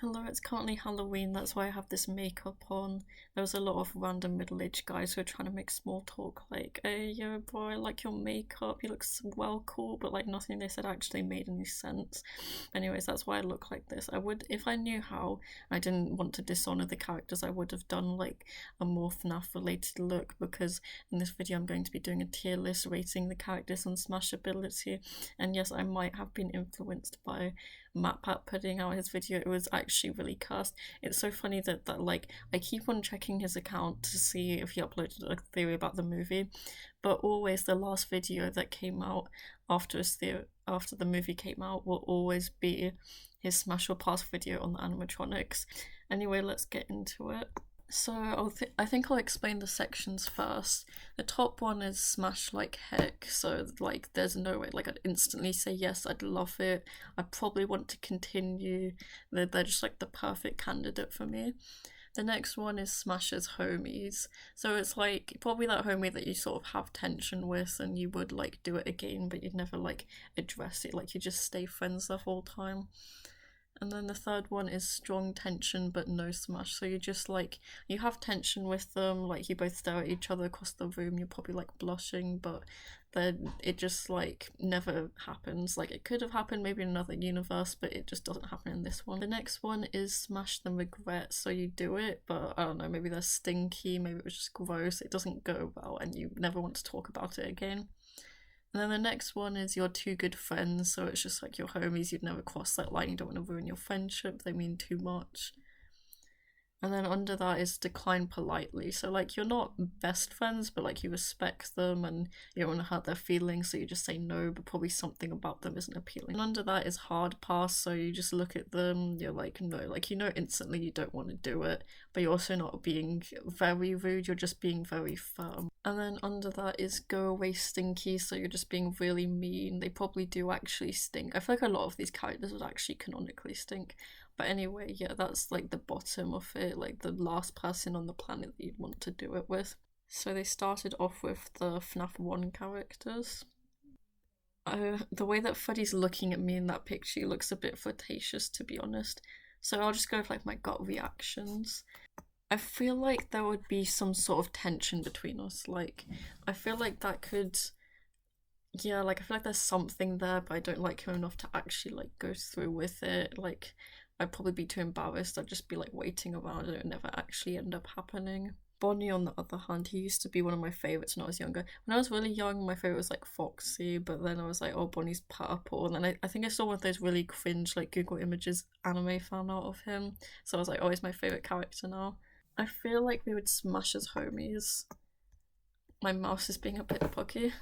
Hello, it's currently Halloween, that's why I have this makeup on. There was a lot of random middle-aged guys who are trying to make small talk, like, hey, yo, boy, I like your makeup, you look well cool, but like nothing they said actually made any sense. Anyways, that's why I look like this. I would, if I knew how, I didn't want to dishonor the characters, I would have done like a more FNAF related look, because in this video I'm going to be doing a tier list rating the characters on smashability, and yes, I might have been influenced by MatPat putting out his video. It was actually really cursed. It's so funny that like I keep on checking his account to see if he uploaded a theory about the movie, but always the last video that came out after after the movie came out will always be his Smash or Pass video on the animatronics. Anyway, let's get into it. So I think I'll explain the sections first. The top one is smash like heck, so like there's no way, like I'd instantly say yes, I'd love it, I probably want to continue, they're just like the perfect candidate for me. The next one is Smash's homies. So it's like probably that homie that you sort of have tension with and you would like do it again, but you'd never like address it, like you just stay friends the whole time. And then the third one is strong tension but no smash. So you just like, you have tension with them, like you both stare at each other across the room, you're probably like blushing, but then it just like never happens. Like it could have happened maybe in another universe, but it just doesn't happen in this one. The next one is smash then regret. So you do it, but I don't know, maybe they're stinky, maybe it was just gross, it doesn't go well, and you never want to talk about it again. And then the next one is you're two good friends, so it's just like your homies, you'd never cross that line, you don't want to ruin your friendship, they mean too much. And then under that is decline politely. So like you're not best friends, but like you respect them and you don't want to hurt their feelings, so you just say no, but probably something about them isn't appealing. And under that is hard pass. So you just look at them, you're like no, like you know instantly you don't want to do it, but you're also not being very rude, you're just being very firm. And then under that is go away stinky, so you're just being really mean. They probably do actually stink. I feel like a lot of these characters would actually canonically stink. But anyway, yeah, that's like the bottom of it, like the last person on the planet that you'd want to do it with. So they started off with the FNAF 1 characters. The way that Freddy's looking at me in that picture looks a bit flirtatious, to be honest. So I'll just go with like my gut reactions. I feel like there would be some sort of tension between us. Like, I feel like that could, yeah, like I feel like there's something there, but I don't like him enough to actually like go through with it. Like, I'd probably be too embarrassed. I'd just be like waiting around and it would never actually end up happening. Bonnie, on the other hand, he used to be one of my favourites when I was younger. When I was really young, my favourite was like Foxy, but then I was like, oh, Bonnie's purple. And then I think I saw one of those really cringe like Google Images anime fan art of him. So I was like, oh, he's my favourite character now. I feel like we would smash as homies. My mouse is being a bit buggy.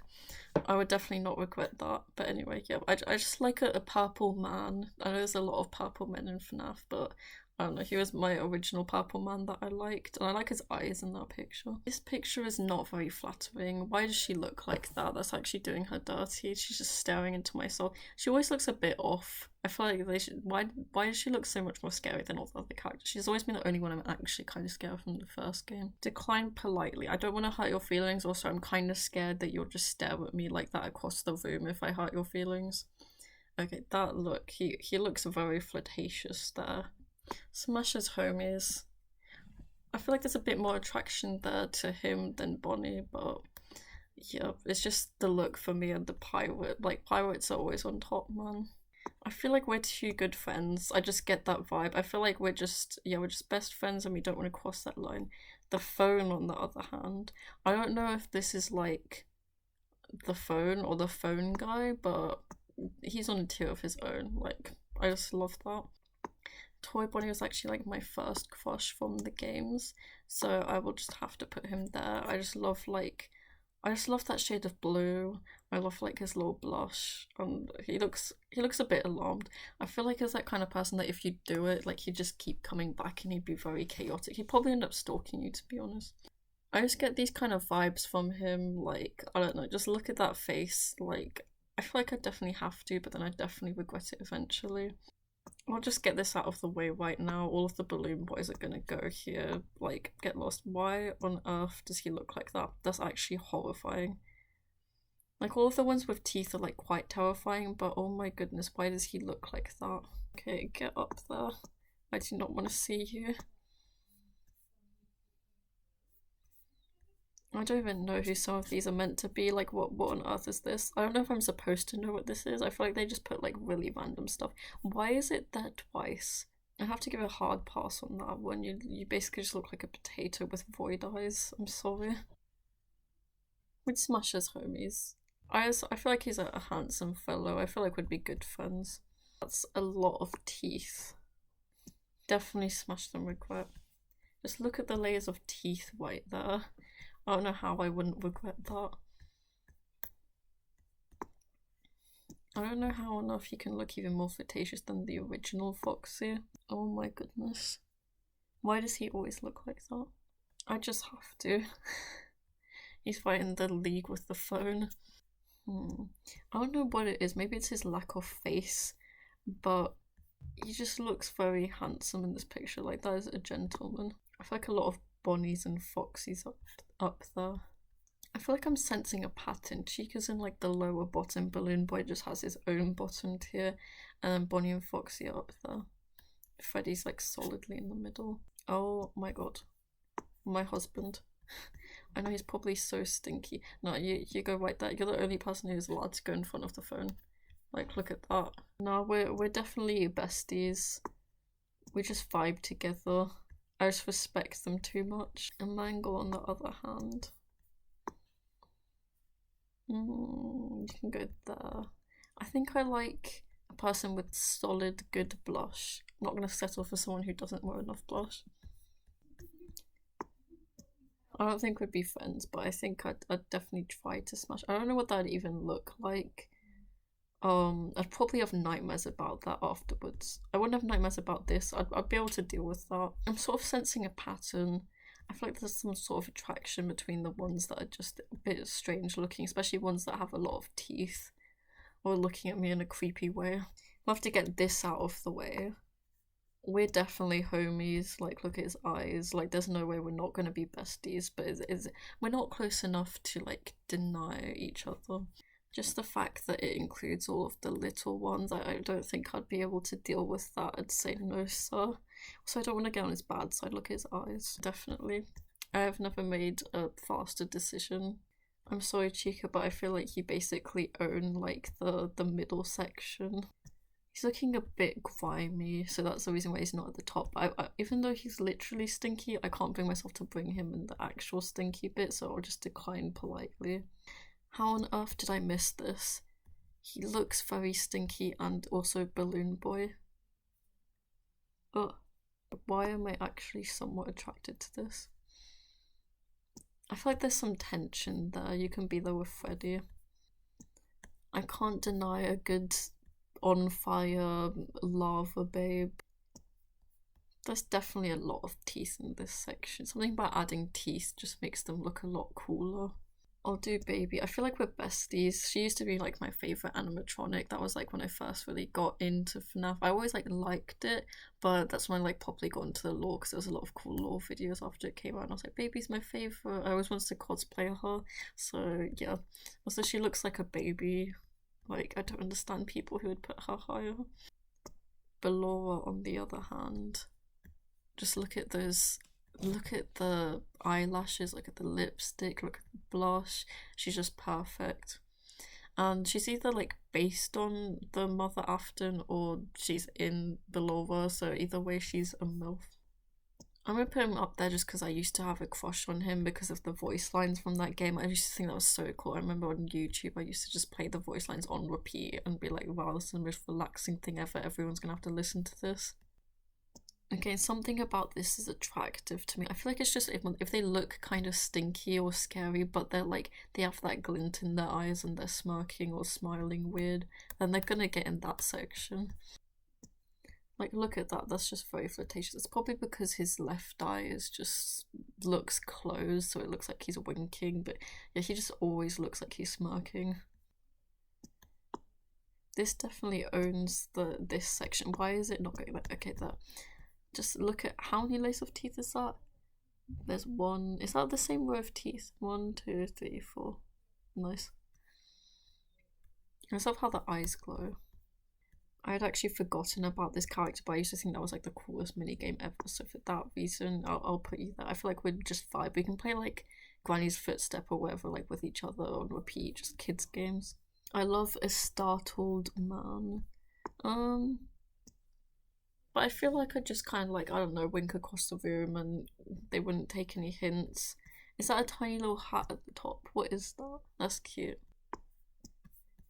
I would definitely not regret that. But anyway, yeah, I just like a purple man. I know there's a lot of purple men in FNAF, but I don't know, he was my original purple man that I liked, and I like his eyes in that picture. This picture is not very flattering. Why does she look like that? That's actually doing her dirty. She's just staring into my soul. She always looks a bit off. I feel like they should. Why does she look so much more scary than all the other characters? She's always been the only one I'm actually kind of scared from the first game. Decline politely. I don't want to hurt your feelings. Also, I'm kind of scared that you'll just stare at me like that across the room if I hurt your feelings. Okay, that look. He looks very flirtatious there. Smash's homies. I feel like there's a bit more attraction there to him than Bonnie, but yeah, it's just the look for me and the pirate. Like, pirates are always on top, man. I feel like we're two good friends. I just get that vibe. I feel like we're just best friends and we don't want to cross that line. The phone, on the other hand, I don't know if this is like the phone or the phone guy, but he's on a tier of his own. Like, I just love that. Toy Bonnie was actually like my first crush from the games, so I will just have to put him there. I just love that shade of blue. I love like his little blush, and he looks a bit alarmed. I feel like he's that kind of person that if you do it, like he'd just keep coming back and he'd be very chaotic. He'd probably end up stalking you, to be honest. I just get these kind of vibes from him, like, I don't know, just look at that face, like, I feel like I definitely have to, but then I definitely regret it eventually. I'll just get this out of the way right now. All of the balloon boys are gonna go here. Like, get lost. Why on earth does he look like that? That's actually horrifying. Like, all of the ones with teeth are like quite terrifying, but oh my goodness, why does he look like that? Okay, get up there. I do not want to see you. I don't even know who some of these are meant to be. Like, what on earth is this? I don't know if I'm supposed to know what this is. I feel like they just put like really random stuff. Why is it there twice? I have to give a hard pass on that one. You basically just look like a potato with void eyes. I'm sorry. We'd smash as homies. I feel like he's a handsome fellow. I feel like we'd be good friends. That's a lot of teeth. Definitely smash them regret. Just look at the layers of teeth right there. I don't know how I wouldn't regret that. I don't know how on earth he can look even more flirtatious than the original Foxy. Oh my goodness. Why does he always look like that? I just have to. He's fighting the league with the phone. I don't know what it is. Maybe it's his lack of face, but he just looks very handsome in this picture. Like, that is a gentleman. I feel like a lot of Bonnies and Foxies up there. I feel like I'm sensing a pattern. Chica's in like the lower bottom, Balloon Boy just has his own bottom tier, and then Bonnie and Foxy are up there. Freddy's like solidly in the middle. Oh my god. My husband. I know he's probably so stinky. No, you go right there. You're the only person who's allowed to go in front of the phone. Like, look at that. No, we're definitely besties. We just vibe together. I just respect them too much. And Mango on the other hand. You can go there. I think I like a person with solid, good blush. I'm not going to settle for someone who doesn't wear enough blush. I don't think we'd be friends, but I think I'd definitely try to smash. I don't know what that'd even look like. I'd probably have nightmares about that afterwards. I wouldn't have nightmares about this. I'd be able to deal with that. I'm sort of sensing a pattern. I feel like there's some sort of attraction between the ones that are just a bit strange looking, especially ones that have a lot of teeth or looking at me in a creepy way. I'll have to get this out of the way. We're definitely homies. Like, look at his eyes. Like, there's no way we're not going to be besties, but we're not close enough to like deny each other. Just the fact that it includes all of the little ones, I don't think I'd be able to deal with that. I'd say no, sir. So I don't want to get on his bad side. Look at his eyes. Definitely. I have never made a faster decision. I'm sorry, Chica, but I feel like you basically own like the middle section. He's looking a bit grimy, so that's the reason why he's not at the top. Even though he's literally stinky, I can't bring myself to bring him in the actual stinky bit, so I'll just decline politely. How on earth did I miss this? He looks very stinky and also Balloon Boy. Ugh. Why am I actually somewhat attracted to this? I feel like there's some tension there. You can be there with Freddy. I can't deny a good on fire lava babe. There's definitely a lot of teeth in this section. Something about adding teeth just makes them look a lot cooler. I'll do baby. I feel like we're besties. She used to be like my favourite animatronic. That was like when I first really got into FNAF. I always like liked it, but that's when I like properly got into the lore because there was a lot of cool lore videos after it came out and I was like, baby's my favourite. I always wanted to cosplay her. So yeah. Also she looks like a baby. Like, I don't understand people who would put her higher. Bellora, on the other hand, just look at those. Look at the eyelashes, look at the lipstick, look at the blush. She's just perfect. And she's either like based on the Mother Afton or she's in Bellora, so either way she's a MILF. I'm gonna put him up there just because I used to have a crush on him because of the voice lines from that game. I used to think that was so cool. I remember on YouTube I used to just play the voice lines on repeat and be like, wow, this is the most relaxing thing ever. Everyone's gonna have to listen to this. Okay, something about this is attractive to me. I feel like it's just if they look kind of stinky or scary, but they're like, they have that glint in their eyes and they're smirking or smiling weird, then they're gonna get in that section. Like, look at that, that's just very flirtatious. It's probably because his left eye is just looks closed, so it looks like he's winking, but yeah, he just always looks like he's smirking. This definitely owns this section. Why is it not going there? Okay, that. Just look at how many layers of teeth is that? There's one. Is that the same row of teeth? 1, 2, 3, 4. Nice. I love how the eyes glow. I had actually forgotten about this character, but I used to think that was like the coolest minigame ever. So for that reason, I'll put you there. I feel like we're just vibe. We can play like Granny's Footstep or whatever, like with each other on repeat, just kids games. I love a startled man. But I feel like I just kind of like, I don't know, wink across the room and they wouldn't take any hints. Is that a tiny little hat at the top? What is that? That's cute.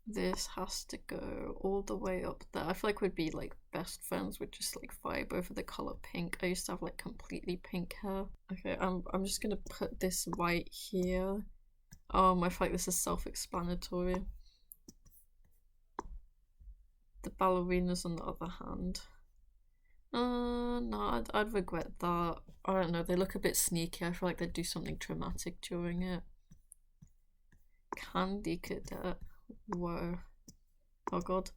This has to go all the way up there. I feel like we'd be like best friends. We'd just like vibe over the color pink. I used to have like completely pink hair. Okay, I'm just gonna put this right here. I feel like this is self-explanatory. The ballerinas on the other hand. No, I'd regret that. I don't know, they look a bit sneaky. I feel like they'd do something traumatic during it. Candy Cadet. Whoa. Oh god.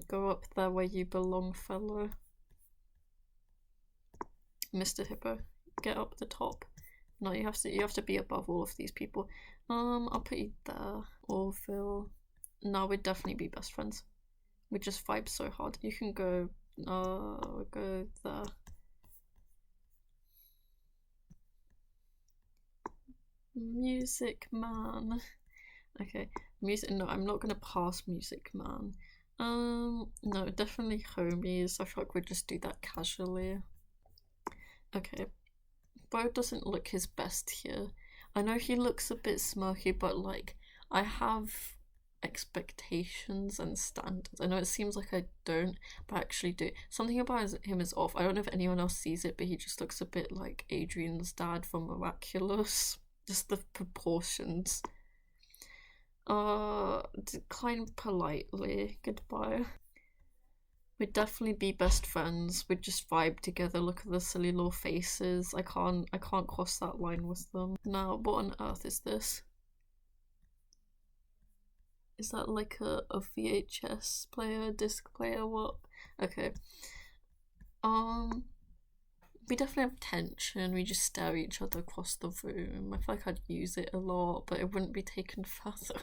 Go up there where you belong, fellow. Mr. Hippo, get up the top. No, you have to be above all of these people. I'll put you there. Orville. No, we'd definitely be best friends. We just vibe so hard. You can go go there. Music Man. Okay, music. No, I'm not gonna pass Music Man. No, definitely homies. I feel like we'd just do that casually. Okay, Bo doesn't look his best here. I know he looks a bit smirky, but like I have expectations and standards. I know it seems like I don't, but I actually do. Something about him is off. I don't know if anyone else sees it, but he just looks a bit like Adrian's dad from Miraculous. Just the proportions. Decline politely. Goodbye. We'd definitely be best friends. We'd just vibe together. Look at the silly little faces. I can't cross that line with them. Now, what on earth is this? Is that like a VHS player, disc player? What? Okay. We definitely have tension. We just stare at each other across the room. I feel like I'd use it a lot, but it wouldn't be taken further.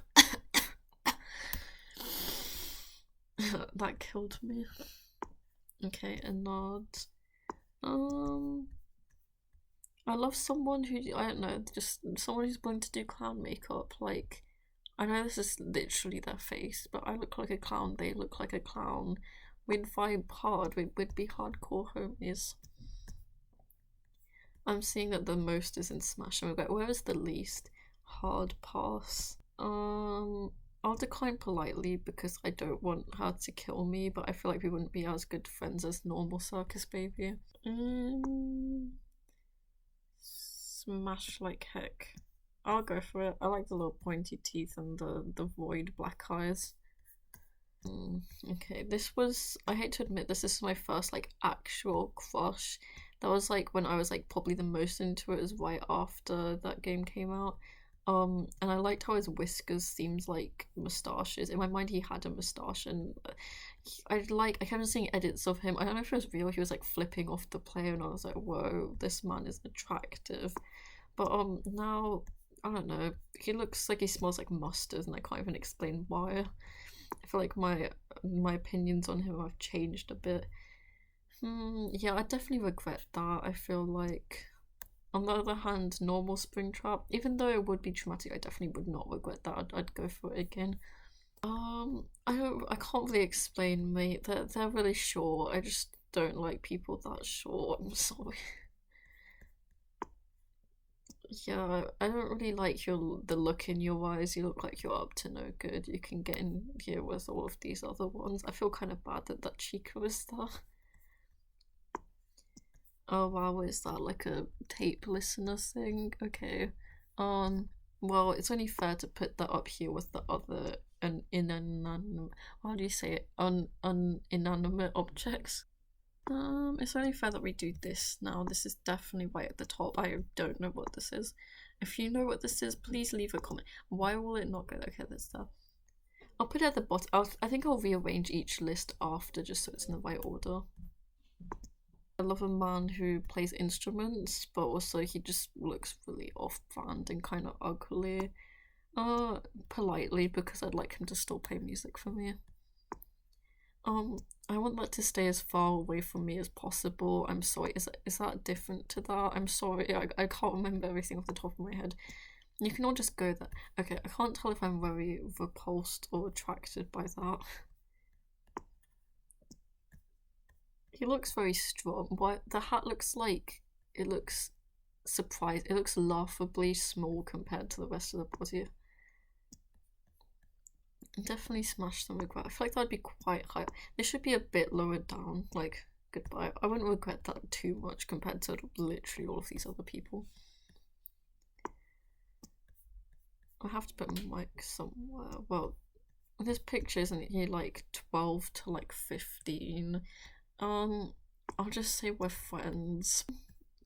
That killed me. Okay, a nod. I love someone who, I don't know, just someone who's willing to do clown makeup. Like, I know this is literally their face, but I look like a clown, they look like a clown. We'd vibe hard, we'd be hardcore homies. I'm seeing that the most is in Smash, and we go, where is the least? Hard pass. I'll decline politely because I don't want her to kill me, but I feel like we wouldn't be as good friends as normal Circus Baby. Smash like heck. I'll go for it. I like the little pointy teeth and the void black eyes. Okay, this was, I hate to admit this is my first like actual crush. That was like when I was like probably the most into it, was right after that game came out. And I liked how his whiskers seemed like moustaches. In my mind he had a moustache, and I kept seeing edits of him. I don't know if it was real, he was like flipping off the player and I was like, whoa, this man is attractive. But now I don't know, he looks like he smells like mustard and I can't even explain why. I feel like my opinions on him have changed a bit. Yeah, I definitely regret that. I feel like, on the other hand, normal Springtrap, even though it would be traumatic, I definitely would not regret that. I'd go for it again. I can't really explain, mate. They're really short. I just don't like people that short. I'm sorry. Yeah, I don't really like the look in your eyes. You look like you're up to no good. You can get in here with all of these other ones. I feel kind of bad that Chica is there. Oh wow, is that like a tape listener thing? Okay. Well, it's only fair to put that up here with the other inanimate, how do you say it? Inanimate objects. It's only fair that we do this now. This is definitely right at the top. I don't know what this is. If you know what this is, please leave a comment. Why will it not go? Okay, there's that. I'll put it at the bottom. I think I'll rearrange each list after, just so it's in the right order. I love a man who plays instruments, but also he just looks really off-brand and kind of ugly. Politely, because I'd like him to still play music for me. I want that to stay as far away from me as possible. I'm sorry, is that different to that? I'm sorry, I can't remember everything off the top of my head. You can all just go there. Okay, I can't tell if I'm very repulsed or attracted by that. He looks very strong. Why the hat looks like it looks surprised. It looks laughably small compared to the rest of the body. Definitely smash them regret. I feel like that'd be quite high. They should be a bit lower down. Like, goodbye. I wouldn't regret that too much compared to literally all of these other people. I have to put my mic somewhere. Well, this picture isn't he like 12 to like 15? I'll just say we're friends.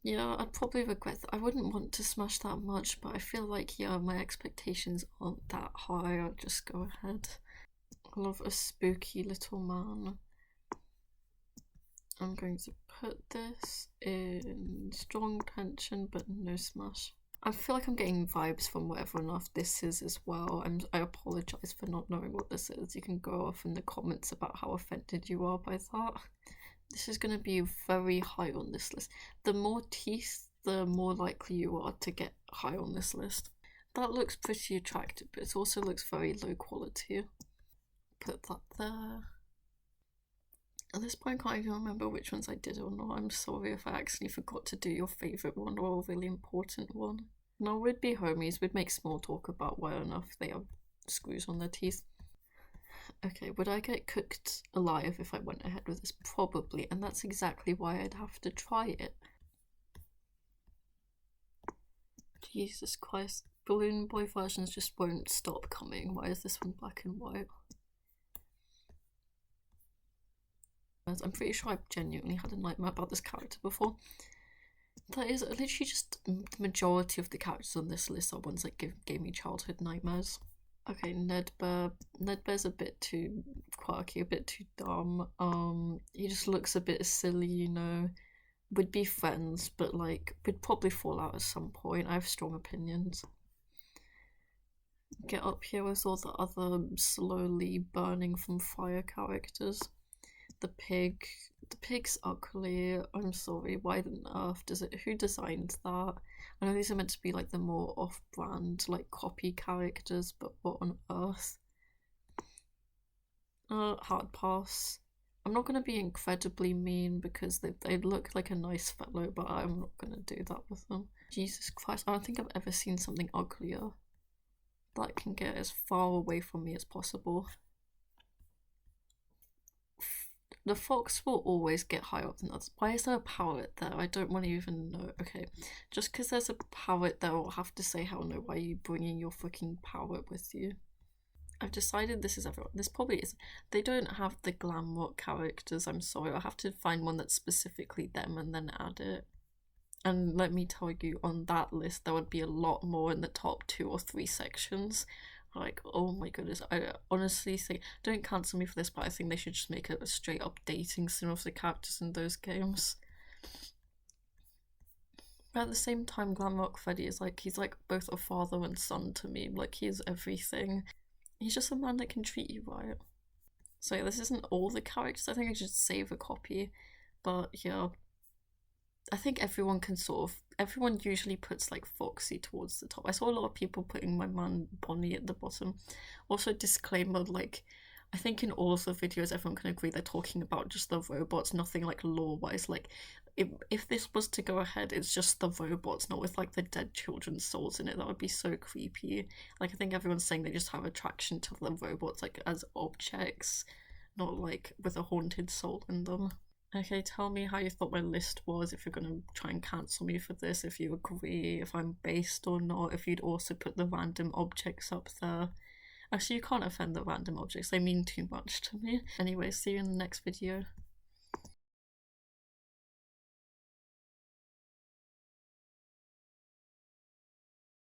Yeah, I'd probably regret that. I wouldn't want to smash that much, but I feel like, yeah, my expectations aren't that high. I'll just go ahead. I love a spooky little man. I'm going to put this in strong tension, but no smash. I feel like I'm getting vibes from whatever enough this is as well. I apologise for not knowing what this is. You can go off in the comments about how offended you are by that. This is going to be very high on this list. The more teeth, the more likely you are to get high on this list. That looks pretty attractive, but it also looks very low quality. Put that there. At this point, I can't even remember which ones I did or not. I'm sorry if I actually forgot to do your favourite one or a really important one. No, we'd be homies. We'd make small talk about whether or not they have screws on their teeth. Okay, would I get cooked alive if I went ahead with this? Probably, and that's exactly why I'd have to try it. Jesus Christ, Balloon Boy versions just won't stop coming. Why is this one black and white? I'm pretty sure I've genuinely had a nightmare about this character before. That is literally just the majority of the characters on this list are ones that gave me childhood nightmares. Okay, Ned Bear. Ned Bear's a bit too quirky, a bit too dumb. He just looks a bit silly, you know. We'd be friends, but like, we'd probably fall out at some point. I have strong opinions. Get up here with all the other slowly burning from fire characters. The pig. The pig's ugly. I'm sorry. Why on earth does it? Who designed that? I know these are meant to be like the more off-brand, like copy characters, but what on earth? Hard pass. I'm not gonna be incredibly mean because they look like a nice fellow, but I'm not gonna do that with them. Jesus Christ, I don't think I've ever seen something uglier that can get as far away from me as possible. The fox will always get higher up than others. Why is there a parrot there? I don't want to even know. Okay, just because there's a parrot there, I'll have to say hell no. Why are you bringing your fucking parrot with you? I've decided this is everyone. This probably is. They don't have the glam rock characters. I'm sorry. I'll have to find one that's specifically them and then add it. And let me tell you, on that list, there would be a lot more in the top 2 or 3 sections. Like, oh my goodness, I honestly think, don't cancel me for this, but I think they should just make a straight up dating sim of the characters in those games. But at the same time, Glamrock Freddy is like, he's like both a father and son to me. Like, he is everything. He's just a man that can treat you right. So yeah, this isn't all the characters. I think I should save a copy. But yeah, I think everyone can sort of, everyone usually puts like Foxy towards the top. I saw a lot of people putting my man Bonnie at the bottom. Also, disclaimer, like, I think in all of the videos everyone can agree they're talking about just the robots, nothing like lore-wise. Like, if this was to go ahead, it's just the robots, not with like the dead children's souls in it. That would be so creepy. Like, I think everyone's saying they just have attraction to the robots like as objects, not like with a haunted soul in them. Okay, tell me how you thought my list was, if you're gonna try and cancel me for this, if you agree, if I'm based or not, if you'd also put the random objects up there. Actually, you can't offend the random objects, they mean too much to me. Anyway, see you in the next video.